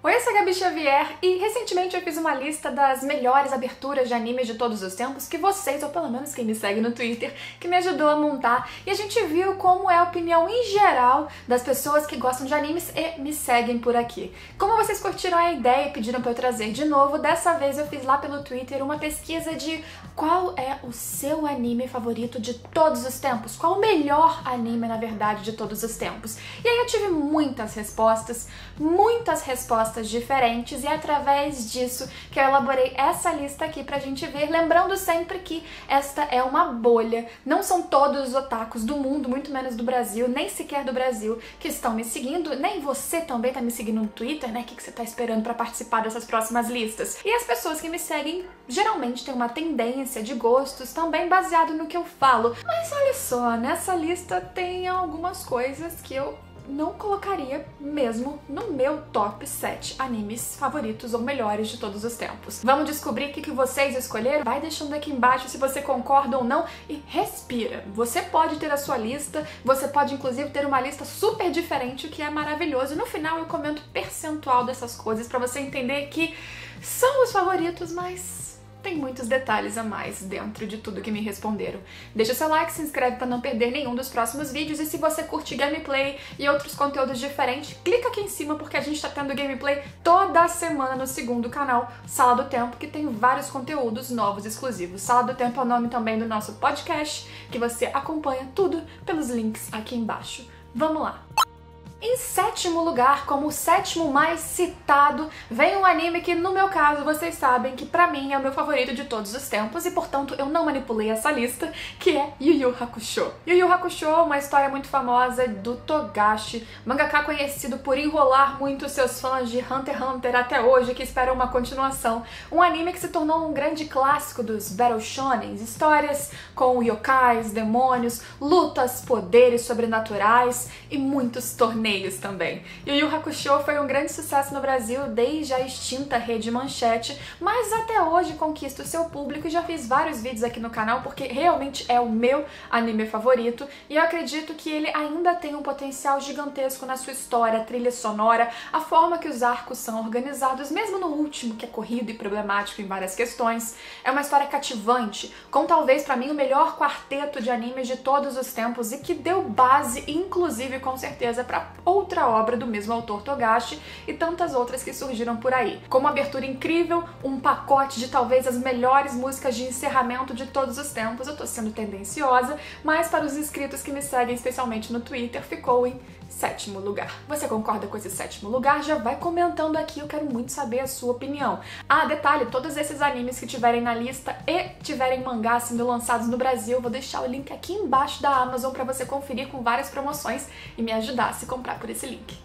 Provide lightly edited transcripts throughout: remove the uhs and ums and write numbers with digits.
Oi, eu sou a Gabi Xavier e recentemente eu fiz uma lista das melhores aberturas de animes de todos os tempos que vocês, ou pelo menos quem me segue no Twitter, que me ajudou a montar, e a gente viu como é a opinião em geral das pessoas que gostam de animes e me seguem por aqui. Como vocês curtiram a ideia e pediram pra eu trazer de novo, dessa vez eu fiz lá pelo Twitter uma pesquisa de qual é o seu anime favorito de todos os tempos, qual o melhor anime, na verdade, de todos os tempos. E aí eu tive muitas respostas diferentes, e é através disso que eu elaborei essa lista aqui pra gente ver, lembrando sempre que esta é uma bolha, não são todos os otakus do mundo, muito menos do Brasil, nem sequer do Brasil, que estão me seguindo, nem você também tá me seguindo no Twitter, né? O que você tá esperando pra participar dessas próximas listas? E as pessoas que me seguem geralmente têm uma tendência de gostos também baseado no que eu falo, mas olha só, nessa lista tem algumas coisas que eu não colocaria mesmo no meu top 7 animes favoritos ou melhores de todos os tempos. Vamos descobrir o que vocês escolheram? Vai deixando aqui embaixo se você concorda ou não e respira. Você pode ter a sua lista, você pode inclusive ter uma lista super diferente, o que é maravilhoso. No final eu comento o percentual dessas coisas pra você entender que são os favoritos, mas tem muitos detalhes a mais dentro de tudo que me responderam. Deixa seu like, se inscreve para não perder nenhum dos próximos vídeos, e se você curte gameplay e outros conteúdos diferentes, clica aqui em cima porque a gente tá tendo gameplay toda semana no segundo canal, Sala do Tempo, que tem vários conteúdos novos exclusivos. Sala do Tempo é o nome também do nosso podcast, que você acompanha tudo pelos links aqui embaixo. Vamos lá! Em sétimo lugar, como o sétimo mais citado, vem um anime que, no meu caso, vocês sabem que pra mim é o meu favorito de todos os tempos e, portanto, eu não manipulei essa lista, que é Yu Yu Hakusho. Yu Yu Hakusho é uma história muito famosa do Togashi, mangaka conhecido por enrolar muito seus fãs de Hunter x Hunter até hoje, que esperam uma continuação. Um anime que se tornou um grande clássico dos Battle Shonens, histórias com yokais, demônios, lutas, poderes sobrenaturais e muitos torneios também. Yu Yu Hakusho foi um grande sucesso no Brasil desde a extinta Rede Manchete, mas até hoje conquista o seu público e já fiz vários vídeos aqui no canal porque realmente é o meu anime favorito e eu acredito que ele ainda tem um potencial gigantesco na sua história, trilha sonora, a forma que os arcos são organizados, mesmo no último, que é corrido e problemático em várias questões. É uma história cativante, com talvez pra mim o melhor quarteto de animes de todos os tempos e que deu base, inclusive com certeza, pra outra obra do mesmo autor Togashi e tantas outras que surgiram por aí. Com uma abertura incrível, um pacote de talvez as melhores músicas de encerramento de todos os tempos. Eu tô sendo tendenciosa, mas para os inscritos que me seguem, especialmente no Twitter, ficou em sétimo lugar. Você concorda com esse sétimo lugar? Já vai comentando aqui, eu quero muito saber a sua opinião. Ah, detalhe, todos esses animes que tiverem na lista e tiverem mangá sendo lançados no Brasil, eu vou deixar o link aqui embaixo da Amazon para você conferir com várias promoções e me ajudar a se comprar por esse link.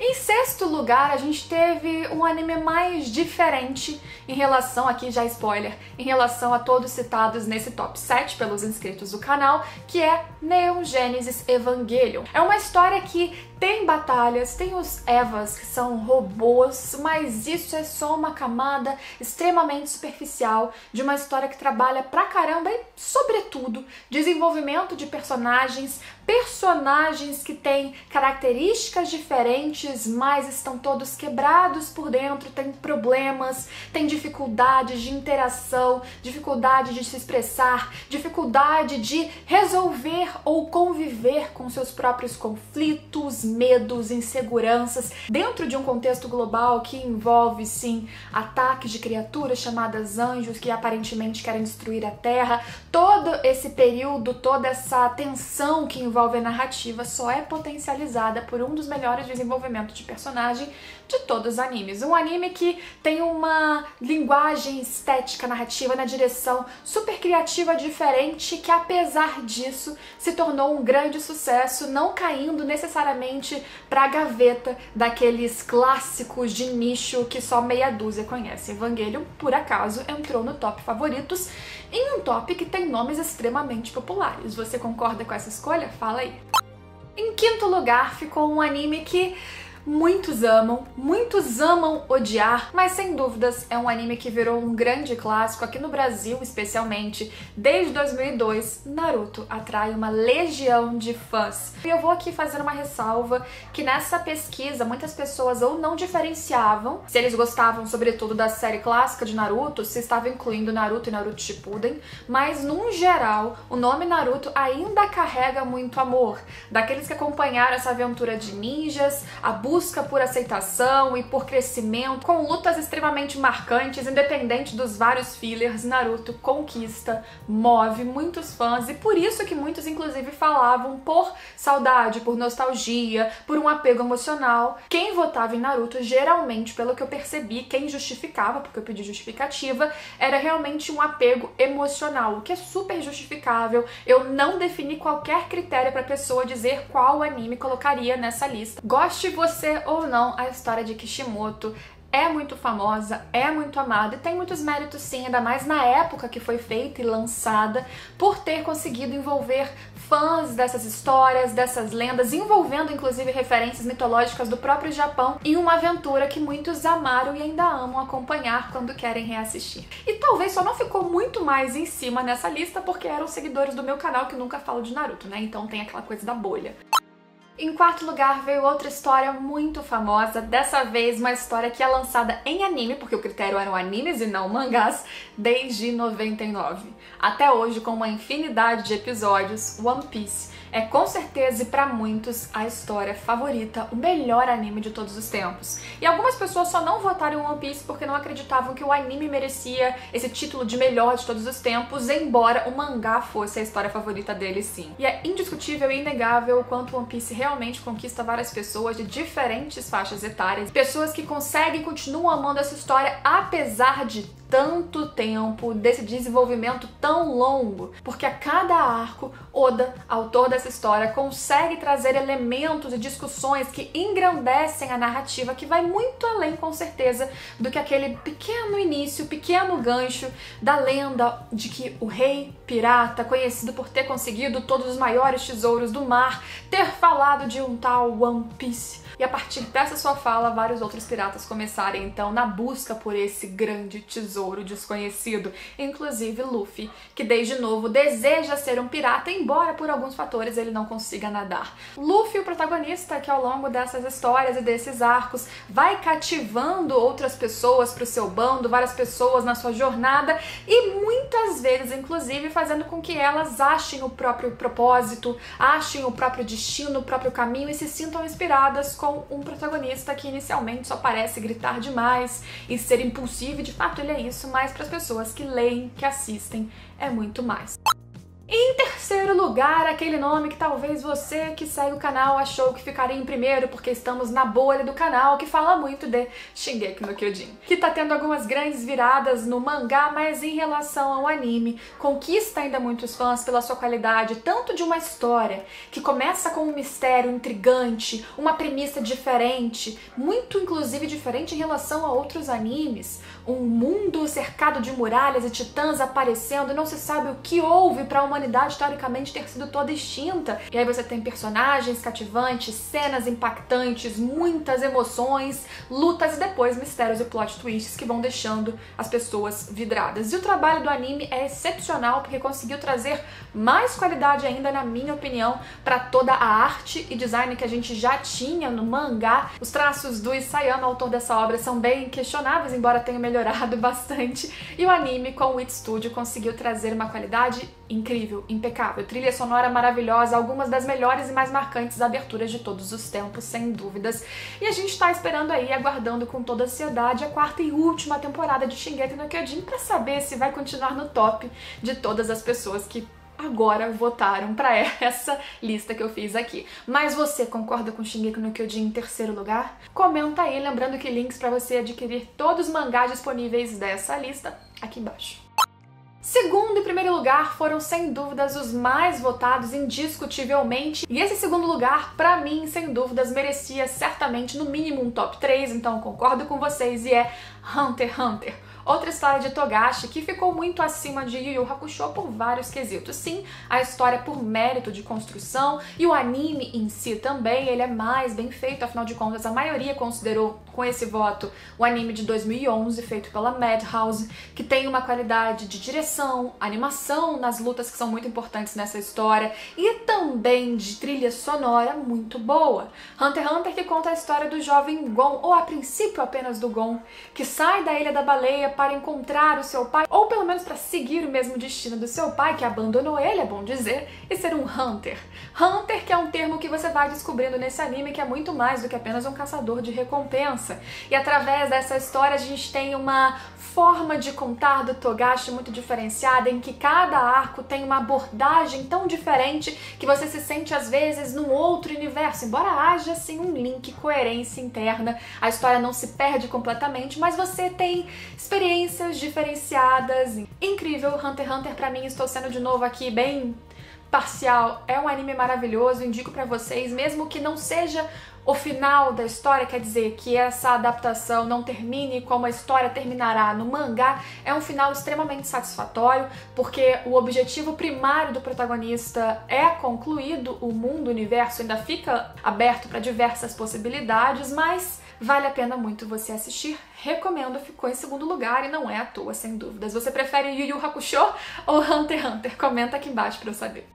Em sexto lugar, a gente teve um anime mais diferente em relação, aqui já spoiler, em relação a todos citados nesse top 7 pelos inscritos do canal, que é Neon Genesis Evangelion. É uma história que tem batalhas, tem os Evas, que são robôs, mas isso é só uma camada extremamente superficial de uma história que trabalha pra caramba e, sobretudo, desenvolvimento de personagens que têm características diferentes, mas estão todos quebrados por dentro, têm problemas, têm dificuldades de interação, dificuldade de se expressar, dificuldade de resolver ou conviver com seus próprios conflitos, medos, inseguranças, dentro de um contexto global que envolve, sim, ataques de criaturas chamadas anjos que aparentemente querem destruir a Terra. Todo esse período, toda essa tensão que envolve a narrativa só é potencializada por um dos melhores desenvolvimentos de personagem de todos os animes. Um anime que tem uma linguagem estética narrativa na direção super criativa, diferente, que apesar disso se tornou um grande sucesso, não caindo necessariamente pra gaveta daqueles clássicos de nicho que só meia dúzia conhece. Evangelion, por acaso, entrou no top favoritos em um top que tem nomes extremamente populares. Você concorda com essa escolha? Fala aí. Em quinto lugar ficou um anime que muitos amam odiar, mas sem dúvidas é um anime que virou um grande clássico aqui no Brasil, especialmente. Desde 2002, Naruto atrai uma legião de fãs. E eu vou aqui fazer uma ressalva que nessa pesquisa muitas pessoas ou não diferenciavam se eles gostavam sobretudo da série clássica de Naruto, se estava incluindo Naruto e Naruto Shippuden, mas num geral o nome Naruto ainda carrega muito amor, daqueles que acompanharam essa aventura de ninjas, a busca por aceitação e por crescimento, com lutas extremamente marcantes, independente dos vários fillers. Naruto conquista, move muitos fãs e por isso que muitos inclusive falavam por saudade, por nostalgia, por um apego emocional. Quem votava em Naruto, geralmente, pelo que eu percebi, quem justificava, porque eu pedi justificativa, era realmente um apego emocional, o que é super justificável. Eu não defini qualquer critério para a pessoa dizer qual anime colocaria nessa lista. Goste você ou não, a história de Kishimoto é muito famosa, é muito amada e tem muitos méritos sim, ainda mais na época que foi feita e lançada, por ter conseguido envolver fãs dessas histórias, dessas lendas, envolvendo inclusive referências mitológicas do próprio Japão, em uma aventura que muitos amaram e ainda amam acompanhar quando querem reassistir. E talvez só não ficou muito mais em cima nessa lista porque eram seguidores do meu canal que nunca falam de Naruto, né? Então tem aquela coisa da bolha. Em quarto lugar veio outra história muito famosa, dessa vez uma história que é lançada em anime, porque o critério eram animes e não mangás, desde 99. Até hoje, com uma infinidade de episódios, One Piece é com certeza e pra muitos a história favorita, o melhor anime de todos os tempos. E algumas pessoas só não votaram em One Piece porque não acreditavam que o anime merecia esse título de melhor de todos os tempos, embora o mangá fosse a história favorita deles sim. E é indiscutível e inegável o quanto One Piece realmente conquista várias pessoas de diferentes faixas etárias, pessoas que conseguem e continuam amando essa história apesar de tanto tempo, desse desenvolvimento tão longo, porque a cada arco, Oda, autor dessa história, consegue trazer elementos e discussões que engrandecem a narrativa, que vai muito além, com certeza, do que aquele pequeno início, pequeno gancho da lenda de que o rei pirata, conhecido por ter conseguido todos os maiores tesouros do mar, ter falado de um tal One Piece. E a partir dessa sua fala, vários outros piratas começarem então na busca por esse grande tesouro desconhecido, inclusive Luffy, que desde novo deseja ser um pirata, embora por alguns fatores ele não consiga nadar. Luffy, o protagonista, que ao longo dessas histórias e desses arcos vai cativando outras pessoas para o seu bando, várias pessoas na sua jornada e muitas vezes, inclusive, fazendo com que elas achem o próprio propósito, achem o próprio destino, o próprio caminho e se sintam inspiradas com um protagonista que inicialmente só parece gritar demais e ser impulsivo, e de fato ele é isso, mas para as pessoas que leem, que assistem, é muito mais. Em terceiro lugar, aquele nome que talvez você que segue o canal achou que ficaria em primeiro porque estamos na bolha do canal, que fala muito de Shingeki no Kyojin, que tá tendo algumas grandes viradas no mangá, mas em relação ao anime, conquista ainda muitos fãs pela sua qualidade, tanto de uma história que começa com um mistério intrigante, uma premissa diferente, muito inclusive diferente em relação a outros animes, um mundo cercado de muralhas e titãs aparecendo e não se sabe o que houve para a humanidade teoricamente ter sido toda extinta. E aí você tem personagens cativantes, cenas impactantes, muitas emoções, lutas e depois mistérios e plot twists que vão deixando as pessoas vidradas. E o trabalho do anime é excepcional porque conseguiu trazer mais qualidade ainda, na minha opinião, para toda a arte e design que a gente já tinha no mangá. Os traços do Isayama, autor dessa obra, são bem questionáveis, embora tenham melhorado bastante. E o anime, com o Wit Studio, conseguiu trazer uma qualidade incrível, impecável, trilha sonora maravilhosa, algumas das melhores e mais marcantes aberturas de todos os tempos, sem dúvidas. E a gente tá esperando aí, aguardando com toda ansiedade a quarta e última temporada de Shingeki no Kyojin pra saber se vai continuar no top de todas as pessoas que agora votaram pra essa lista que eu fiz aqui. Mas você concorda com Shingeki no Kyojin em terceiro lugar? Comenta aí, lembrando que links pra você adquirir todos os mangás disponíveis dessa lista aqui embaixo. Segundo e primeiro lugar foram sem dúvidas os mais votados indiscutivelmente, e esse segundo lugar, pra mim, sem dúvidas, merecia certamente no mínimo um top 3, então concordo com vocês, e é Hunter x Hunter. outra história de Togashi que ficou muito acima de Yu Yu Hakusho por vários quesitos. Sim, a história por mérito de construção e o anime em si também, ele é mais bem feito, afinal de contas a maioria considerou com esse voto o anime de 2011 feito pela Madhouse, que tem uma qualidade de direção, animação nas lutas que são muito importantes nessa história e também de trilha sonora muito boa. Hunter x Hunter que conta a história do jovem Gon, ou a princípio apenas do Gon, que sai da Ilha da Baleia para encontrar o seu pai, ou pelo menos para seguir o mesmo destino do seu pai, que abandonou ele, é bom dizer, e ser um Hunter. Hunter, que é um termo que você vai descobrindo nesse anime, que é muito mais do que apenas um caçador de recompensa. E através dessa história a gente tem uma forma de contar do Togashi muito diferenciada, em que cada arco tem uma abordagem tão diferente que você se sente às vezes num outro universo, embora haja assim um link, coerência interna, a história não se perde completamente, mas você tem experiências diferenciadas. Incrível, Hunter x Hunter pra mim, estou sendo de novo aqui bem parcial, é um anime maravilhoso, indico pra vocês, mesmo que não seja o final da história, quer dizer que essa adaptação não termine como a história terminará no mangá, é um final extremamente satisfatório, porque o objetivo primário do protagonista é concluído, o mundo, o universo ainda fica aberto para diversas possibilidades, mas vale a pena muito você assistir, recomendo, ficou em segundo lugar e não é à toa, sem dúvidas. Você prefere Yu Yu Hakusho ou Hunter x Hunter? Comenta aqui embaixo pra eu saber.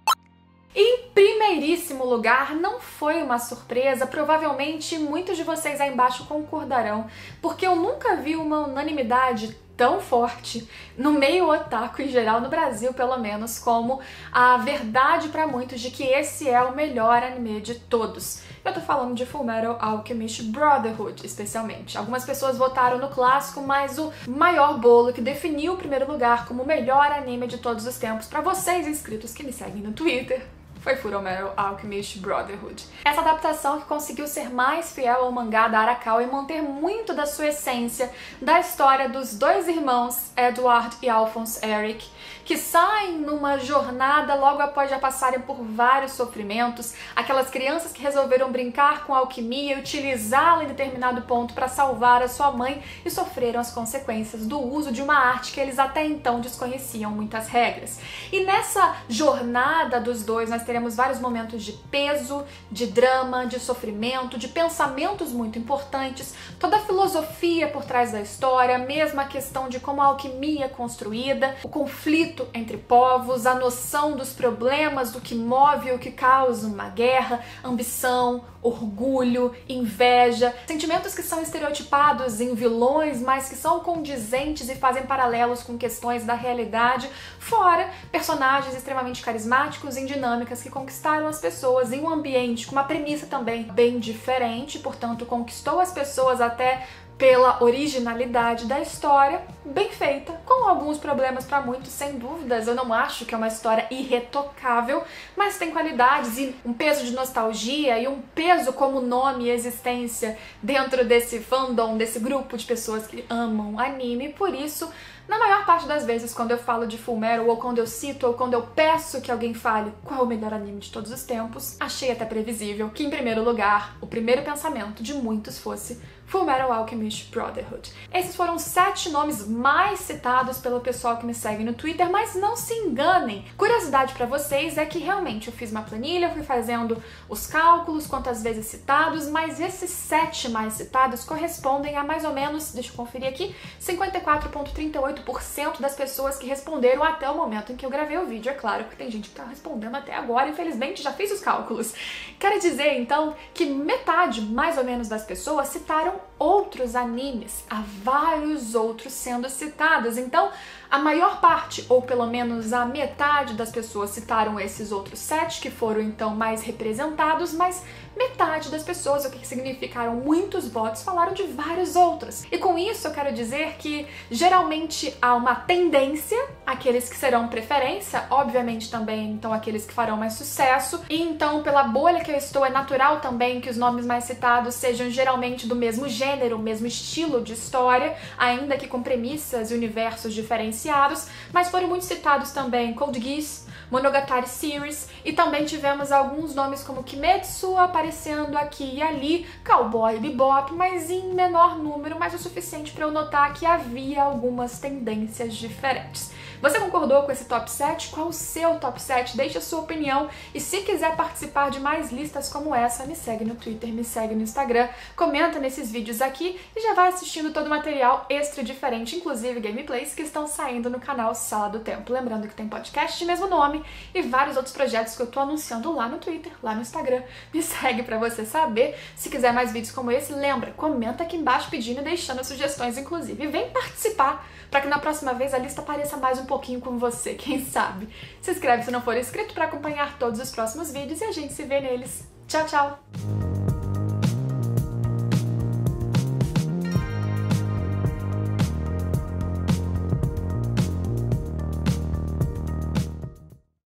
Em primeiríssimo lugar, não foi uma surpresa, provavelmente muitos de vocês aí embaixo concordarão, porque eu nunca vi uma unanimidade tão forte no meio otaku em geral, no Brasil pelo menos, como a verdade pra muitos de que esse é o melhor anime de todos. Eu tô falando de Fullmetal Alchemist Brotherhood, especialmente. Algumas pessoas votaram no clássico, mas o maior bolo que definiu o primeiro lugar como o melhor anime de todos os tempos, pra vocês inscritos que me seguem no Twitter, foi Fullmetal Alchemist Brotherhood. Essa adaptação que conseguiu ser mais fiel ao mangá da Arakawa e manter muito da sua essência da história dos dois irmãos, Edward e Alphonse Eric, que saem numa jornada logo após já passarem por vários sofrimentos, aquelas crianças que resolveram brincar com a alquimia e utilizá-la em determinado ponto para salvar a sua mãe e sofreram as consequências do uso de uma arte que eles até então desconheciam muitas regras. E nessa jornada dos dois nós teremos vários momentos de peso, de drama, de sofrimento, de pensamentos muito importantes, toda a filosofia por trás da história, mesmo a questão de como a alquimia é construída, o conflito entre povos, a noção dos problemas, do que move ou que causa uma guerra, ambição, orgulho, inveja, sentimentos que são estereotipados em vilões, mas que são condizentes e fazem paralelos com questões da realidade, fora personagens extremamente carismáticos e dinâmicas que conquistaram as pessoas em um ambiente com uma premissa também bem diferente, portanto conquistou as pessoas até pela originalidade da história, bem feita, com alguns problemas para muitos, sem dúvidas. Eu não acho que é uma história irretocável, mas tem qualidades e um peso de nostalgia e um peso como nome e existência dentro desse fandom, desse grupo de pessoas que amam anime, por isso na maior parte das vezes, quando eu falo de Fullmetal, ou quando eu cito, ou quando eu peço que alguém fale qual é o melhor anime de todos os tempos, achei até previsível que, em primeiro lugar, o primeiro pensamento de muitos fosse Fullmetal Alchemist Brotherhood. Esses foram 7 nomes mais citados pelo pessoal que me segue no Twitter, mas não se enganem. Curiosidade pra vocês é que realmente eu fiz uma planilha, fui fazendo os cálculos, quantas vezes citados, mas esses 7 mais citados correspondem a mais ou menos, deixa eu conferir aqui, 54,38% das pessoas que responderam até o momento em que eu gravei o vídeo. É claro que tem gente que tá respondendo até agora, infelizmente já fiz os cálculos. Quero dizer, então, que metade, mais ou menos, das pessoas citaram outros animes, há vários outros sendo citados. Então, a maior parte, ou pelo menos a metade das pessoas citaram esses outros 7, que foram então mais representados, mas metade das pessoas, o que significaram muitos votos, falaram de vários outros. E com isso eu quero dizer que geralmente há uma tendência, aqueles que serão preferência, obviamente também então aqueles que farão mais sucesso, e então pela bolha que eu estou é natural também que os nomes mais citados sejam geralmente do mesmo gênero, gênero, o mesmo estilo de história, ainda que com premissas e universos diferenciados, mas foram muito citados também Code Geass, Monogatari Series, e também tivemos alguns nomes como Kimetsu aparecendo aqui e ali, Cowboy Bebop, mas em menor número, mas o suficiente para eu notar que havia algumas tendências diferentes. Você concordou com esse top 7? Qual o seu top 7? Deixe a sua opinião e se quiser participar de mais listas como essa, me segue no Twitter, me segue no Instagram, comenta nesses vídeos aqui e já vai assistindo todo o material extra e diferente, inclusive gameplays que estão saindo no canal Sala do Tempo. Lembrando que tem podcast de mesmo nome e vários outros projetos que eu tô anunciando lá no Twitter, lá no Instagram. Me segue pra você saber. Se quiser mais vídeos como esse, lembra, comenta aqui embaixo pedindo e deixando sugestões, inclusive. E vem participar para que na próxima vez a lista apareça mais um pouquinho com você, quem sabe. Se inscreve se não for inscrito para acompanhar todos os próximos vídeos e a gente se vê neles. Tchau, tchau!